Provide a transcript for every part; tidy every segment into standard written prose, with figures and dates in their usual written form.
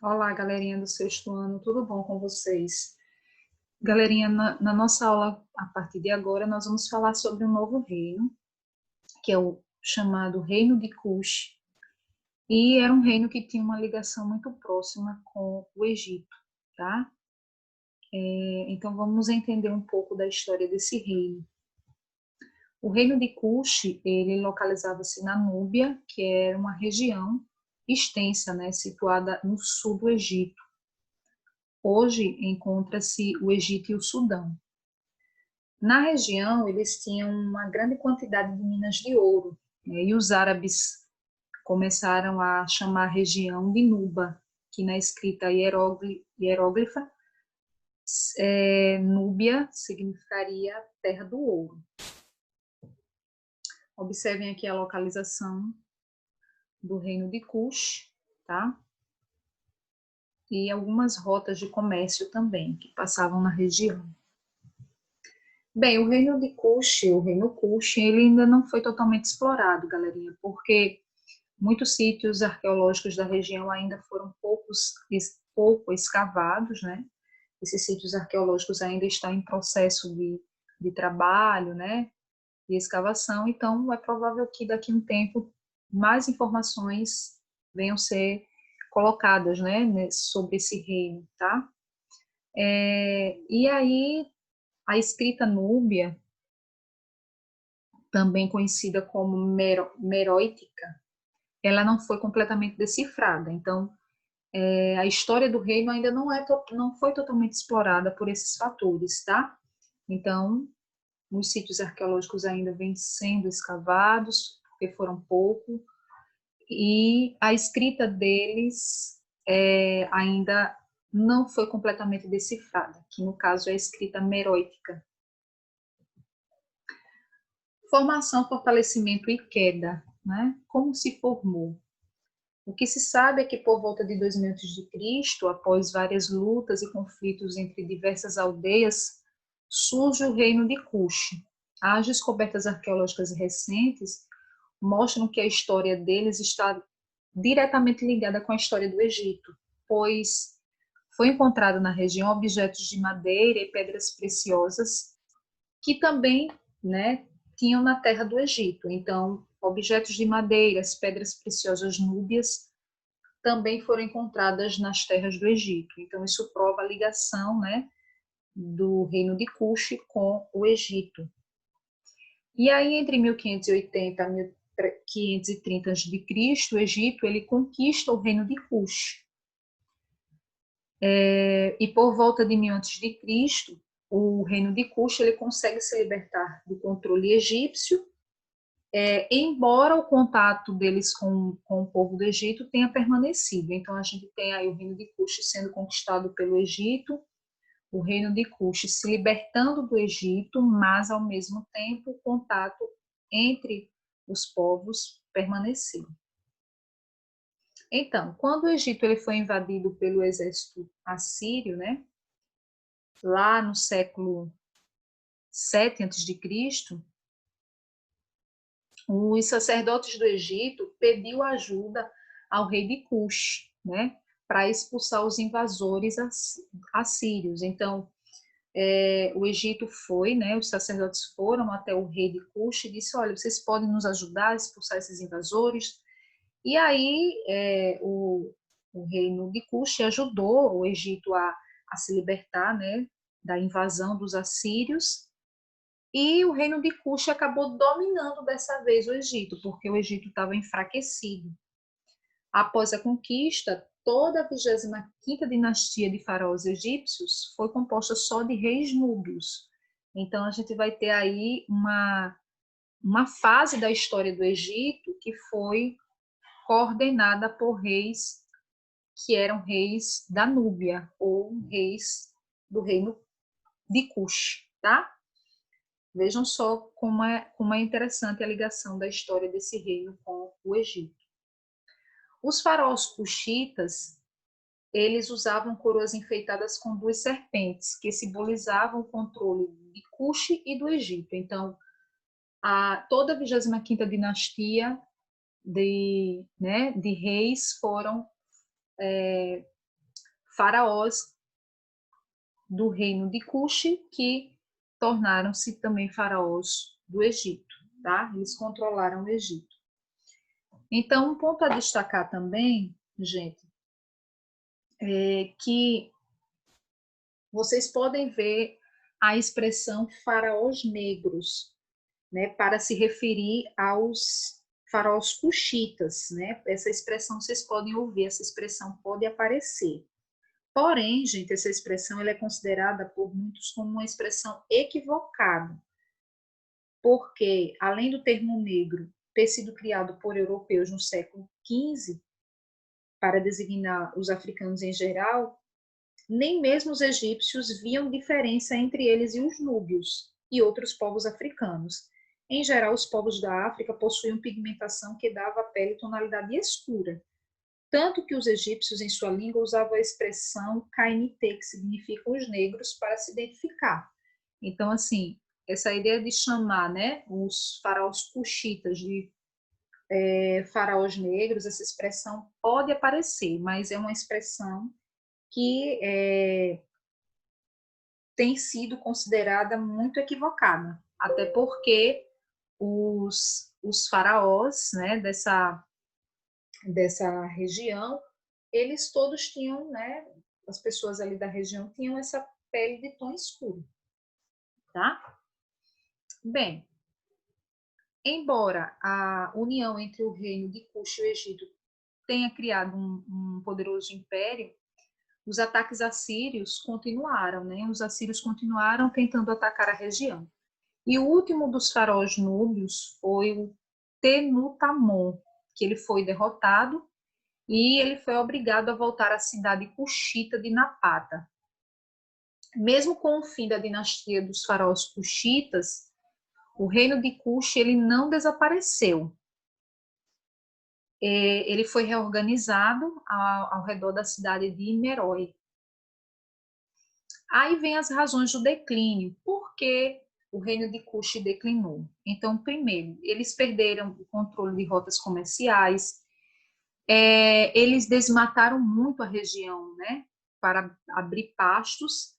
Olá, galerinha do sexto ano, tudo bom com vocês? Galerinha, na nossa aula, a partir de agora, nós vamos falar sobre um novo reino, que é o chamado Reino de Kush, e era um reino que tinha uma ligação muito próxima com o Egito, tá? Então, vamos entender um pouco da história desse reino. O reino de Kush, ele localizava-se na Núbia, que era uma região extensa, né, situada no sul do Egito. Hoje encontra-se o Egito e o Sudão. Na região, eles tinham uma grande quantidade de minas de ouro, né, e os árabes começaram a chamar a região de Nuba, que na escrita hieróglifa, Núbia significaria terra do ouro. Observem aqui a localização do reino de Kush, tá? E algumas rotas de comércio também, que passavam na região. Bem, o reino de Kush, o reino Kush, ele ainda não foi totalmente explorado, galerinha, porque muitos sítios arqueológicos da região ainda foram pouco escavados, né? Esses sítios arqueológicos ainda estão em processo de trabalho, né? De escavação, então é provável que daqui a um tempo mais informações venham ser colocadas, né? Sobre esse reino, tá? E aí, a escrita núbia, também conhecida como meroítica, ela não foi completamente decifrada. Então, a história do reino ainda não foi totalmente explorada por esses fatores, tá? Então, os sítios arqueológicos ainda vêm sendo escavados, porque foram pouco, e a escrita deles ainda não foi completamente decifrada, que no caso é a escrita meroítica. Formação, fortalecimento e queda, né? Como se formou? O que se sabe é que por volta de 2000 a.C., após várias lutas e conflitos entre diversas aldeias, surge o reino de Kush. As descobertas arqueológicas recentes mostram que a história deles está diretamente ligada com a história do Egito, pois foi encontrado na região objetos de madeira e pedras preciosas que também, né, tinham na terra do Egito. Então, objetos de madeiras, pedras preciosas núbias também foram encontradas nas terras do Egito. Então, isso prova a ligação, né, do reino de Kush com o Egito. E aí, entre 1580 e 1530 a.C., o Egito ele conquista o reino de Kush. E por volta de 1000 a.C., o reino de Kush ele consegue se libertar do controle egípcio, embora o contato deles com o povo do Egito tenha permanecido. Então, a gente tem aí o reino de Kush sendo conquistado pelo Egito, o reino de Kush se libertando do Egito, mas, ao mesmo tempo, o contato entre os povos permaneceu. Então, quando o Egito ele foi invadido pelo exército assírio, né, lá no século 7 a.C., os sacerdotes do Egito pediu ajuda ao rei de Cush, né, para expulsar os invasores assírios. Então, o Egito foi, né, os sacerdotes foram até o rei de Cush e disse: olha, vocês podem nos ajudar a expulsar esses invasores? E aí o reino de Cush ajudou o Egito a se libertar, né, da invasão dos assírios. E o reino de Cush acabou dominando dessa vez o Egito, porque o Egito estava enfraquecido. Após a conquista, toda a 25ª dinastia de faraós egípcios foi composta só de reis núbios. Então, a gente vai ter aí uma fase da história do Egito que foi coordenada por reis que eram reis da Núbia, ou reis do reino de Cush, tá? Vejam só como é interessante a ligação da história desse reino com o Egito. Os faraós cuxitas, eles usavam coroas enfeitadas com duas serpentes, que simbolizavam o controle de Cush e do Egito. Então, toda a 25ª dinastia de reis foram faraós do reino de Cush, que tornaram-se também faraós do Egito, tá? Eles controlaram o Egito. Então, um ponto a destacar também, gente, é que vocês podem ver a expressão faraós negros, né, para se referir aos faraós cuxitas, né? Essa expressão vocês podem ouvir, essa expressão pode aparecer. Porém, gente, essa expressão ela é considerada por muitos como uma expressão equivocada, porque além do termo negro ter sido criado por europeus no século XV para designar os africanos em geral, nem mesmo os egípcios viam diferença entre eles e os núbios e outros povos africanos. Em geral, os povos da África possuíam pigmentação que dava à pele tonalidade escura, tanto que os egípcios, em sua língua, usavam a expressão Kainite, que significa os negros, para se identificar. Então, assim, essa ideia de chamar, né, os faraós cuxitas de faraós negros, essa expressão pode aparecer, mas é uma expressão que tem sido considerada muito equivocada, até porque os faraós, né, dessa região, eles todos tinham, né, as pessoas ali da região tinham essa pele de tom escuro, tá? Bem, embora a união entre o reino de Cush e o Egito tenha criado um poderoso império, os ataques assírios continuaram, né? Os assírios continuaram tentando atacar a região. E o último dos faraós núbios foi o Tenutamon, que ele foi derrotado e ele foi obrigado a voltar à cidade cuxita de Napata. Mesmo com o fim da dinastia dos faraós cuxitas, o reino de Cush ele não desapareceu. Ele foi reorganizado ao redor da cidade de Meroe. Aí vem as razões do declínio. Por que o reino de Cush declinou? Então, primeiro, eles perderam o controle de rotas comerciais, eles desmataram muito a região, né, para abrir pastos,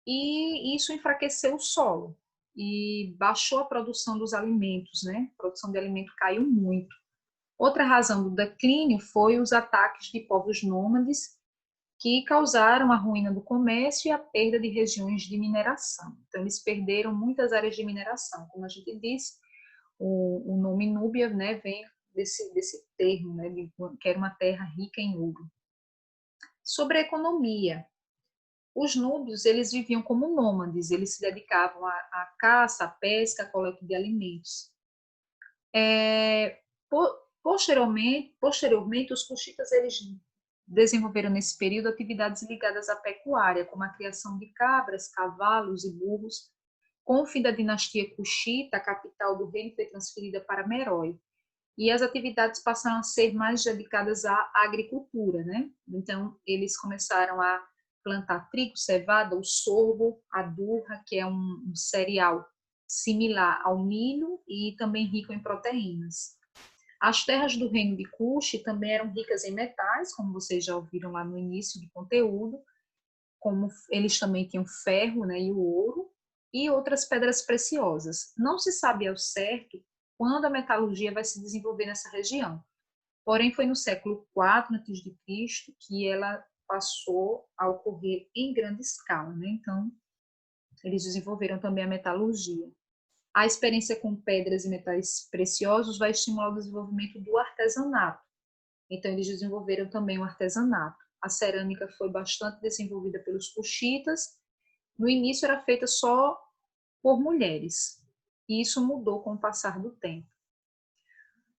e isso enfraqueceu o solo e baixou a produção dos alimentos, né? A produção de alimento caiu muito. Outra razão do declínio foi os ataques de povos nômades que causaram a ruína do comércio e a perda de regiões de mineração. Então, eles perderam muitas áreas de mineração. Como a gente disse, o nome Núbia, né, vem desse termo, né, que era uma terra rica em ouro. Sobre a economia, os núbios, eles viviam como nômades, eles se dedicavam à caça, à pesca, à coleta de alimentos. Posteriormente, os cuxitas, eles desenvolveram nesse período atividades ligadas à pecuária, como a criação de cabras, cavalos e burros. Com o fim da dinastia Cuxita, a capital do reino foi transferida para Meroe, e as atividades passaram a ser mais dedicadas à agricultura, né? Então, eles começaram a plantar trigo, cevada, o sorgo, a durra, que é um cereal similar ao milho e também rico em proteínas. As terras do reino de Cush também eram ricas em metais, como vocês já ouviram lá no início do conteúdo, como eles também tinham ferro, né, e o ouro, e outras pedras preciosas. Não se sabe ao certo quando a metalurgia vai se desenvolver nessa região. Porém, foi no século IV a.C. que ela passou a ocorrer em grande escala, né? Então, eles desenvolveram também a metalurgia. A experiência com pedras e metais preciosos vai estimular o desenvolvimento do artesanato. Então, eles desenvolveram também o artesanato. A cerâmica foi bastante desenvolvida pelos cuxitas. No início, era feita só por mulheres. E isso mudou com o passar do tempo.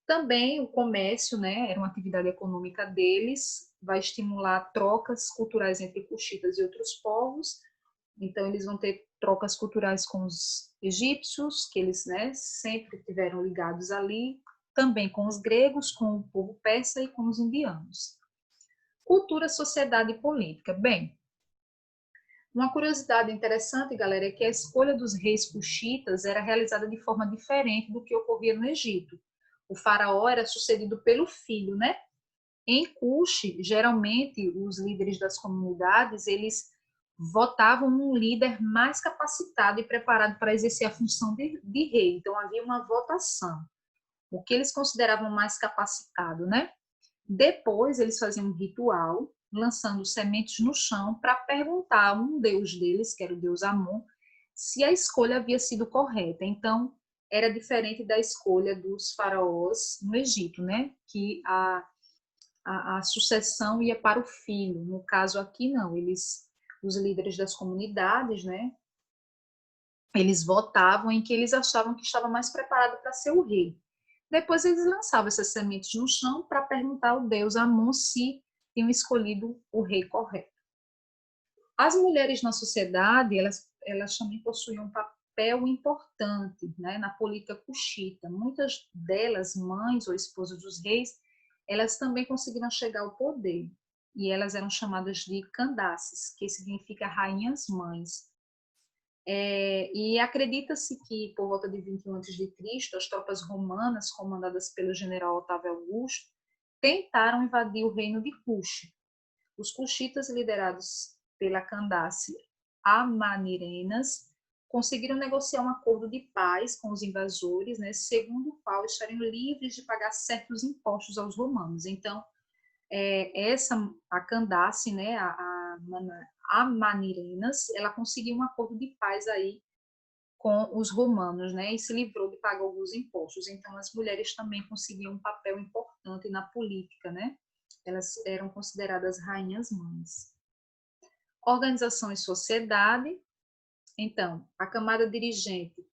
Também o comércio, né, era uma atividade econômica deles, vai estimular trocas culturais entre cuxitas e outros povos. Então, eles vão ter trocas culturais com os egípcios, que eles, né, sempre tiveram ligados ali, também com os gregos, com o povo persa e com os indianos. Cultura, sociedade e política. Bem, uma curiosidade interessante, galera, é que a escolha dos reis cuxitas era realizada de forma diferente do que ocorria no Egito. O faraó era sucedido pelo filho, né? Em Cush, geralmente, os líderes das comunidades, eles votavam num líder mais capacitado e preparado para exercer a função de rei. Então, havia uma votação. O que eles consideravam mais capacitado, né? Depois, eles faziam um ritual, lançando sementes no chão para perguntar a um deus deles, que era o deus Amon, se a escolha havia sido correta. Então, era diferente da escolha dos faraós no Egito, né? Que a sucessão ia para o filho. No caso aqui, não. Os líderes das comunidades, né? Eles votavam em que eles achavam que estava mais preparado para ser o rei. Depois eles lançavam essas sementes no chão para perguntar ao deus Amon se tinham escolhido o rei correto. As mulheres na sociedade, elas também possuíam um papel importante, né, na política cuxita. Muitas delas, mães ou esposas dos reis, elas também conseguiram chegar ao poder. E elas eram chamadas de Candaces, que significa rainhas-mães. E acredita-se que, por volta de 21 a.C., as tropas romanas, comandadas pelo general Otávio Augusto, tentaram invadir o reino de Cush. Os cuxitas, liderados pela Candace Amanirenas, conseguiram negociar um acordo de paz com os invasores, né, segundo o qual estariam livres de pagar certos impostos aos romanos. Então, a Candace, né, a Amanirenas, ela conseguiu um acordo de paz aí com os romanos, né, e se livrou de pagar alguns impostos. Então, as mulheres também conseguiam um papel importante na política, né? Elas eram consideradas rainhas-mães. Organização e sociedade. Então, a camada dirigente,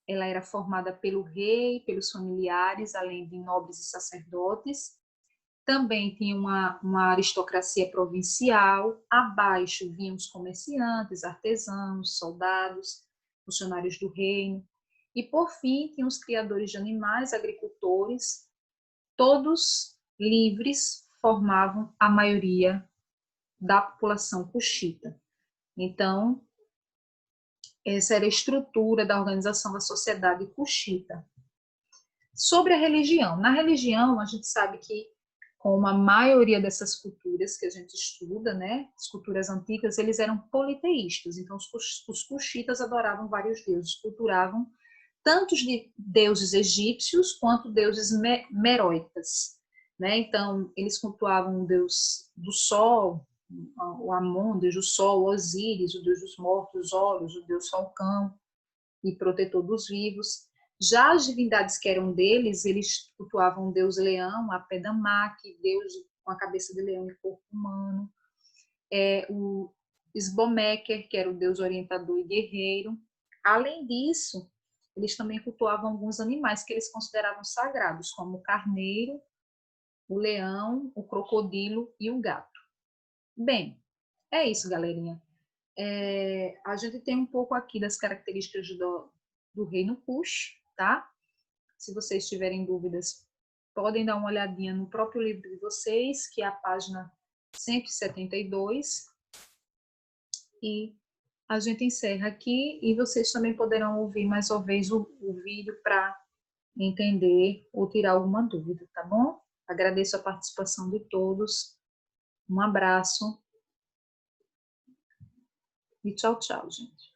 ela era formada pelo rei, pelos familiares, além de nobres e sacerdotes. Também tinha uma aristocracia provincial. Abaixo vinham os comerciantes, artesãos, soldados, funcionários do reino. E, por fim, tinha os criadores de animais, agricultores. Todos livres, formavam a maioria da população cuxita. Então, essa era a estrutura da organização da sociedade cuxita. Sobre a religião. Na religião, a gente sabe que, como a maioria dessas culturas que a gente estuda, né, as culturas antigas, eles eram politeístas. Então, os cuxitas adoravam vários deuses, cultuavam tanto de deuses egípcios quanto deuses meroitas, né? Então, eles cultuavam o deus do sol, o Amon, o deus do sol, o Osíris, o deus dos mortos, Horus, o deus falcão e protetor dos vivos. Já as divindades que eram deles, eles cultuavam o deus leão, a Pedamac, deus com a cabeça de leão e corpo humano, o Sbomeker, que era o deus orientador e guerreiro. Além disso, eles também cultuavam alguns animais que eles consideravam sagrados, como o carneiro, o leão, o crocodilo e o gato. Bem, é isso, galerinha. A gente tem um pouco aqui das características do reino Kush, tá? Se vocês tiverem dúvidas, podem dar uma olhadinha no próprio livro de vocês, que é a página 172. E a gente encerra aqui e vocês também poderão ouvir mais uma vez o vídeo para entender ou tirar alguma dúvida, tá bom? Agradeço a participação de todos. Um abraço e tchau, tchau, gente.